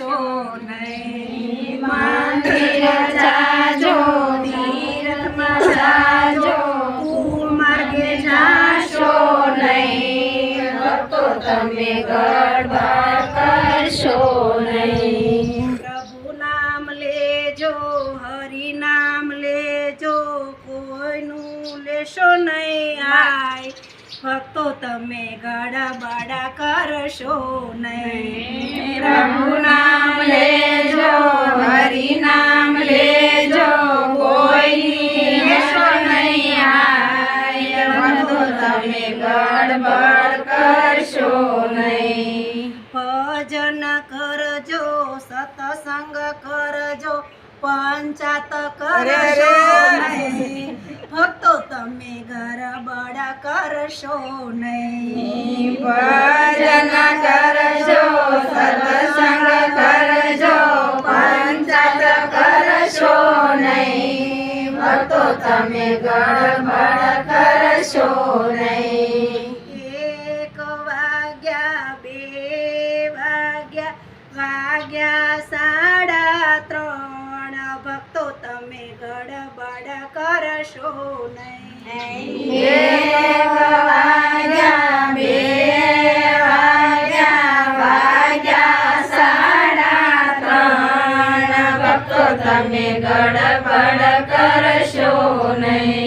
કરશો નહીં. મંદિર જાજો તીર્થમાં જાજો કુમાર્ગે જાશો નહીં. ભક્તો તમે ગડબડ કરશો નહીં. પ્રભુ નામ લેજો, હરિ નામ લેજો, કોઈનું લેશો નહીં આય. ભક્તો તમે ગડબડ કરશો નહીં. પ્રભુ નામ લેજો, હરિ નામ લેજો, કોઈની લેશો નહીં આય. ભક્તો તમે ગડબડ કરશો નહીં. ભજન કરજો, સત્સંગ કરજો, પંચાત કરશો નહીં. ભક્તો તમે ગરબડ કરશો નહીં. ભજન કરજો, સત્સંગ કરજો, પંચાત કરશો નહીં. ભક્તો તમે ગડબડ કરશો નહીં. 1 વાગ્યા, 2 વાગ્યા, વાગ્યા 3:30. ભક્તો તમે ગડબડ કરશો નહીં. 1 વાગ્યા, 2 વાગ્યા, વાગ્યા 3:30. ભક્તો તમે ગડબડ કરશો નહીં.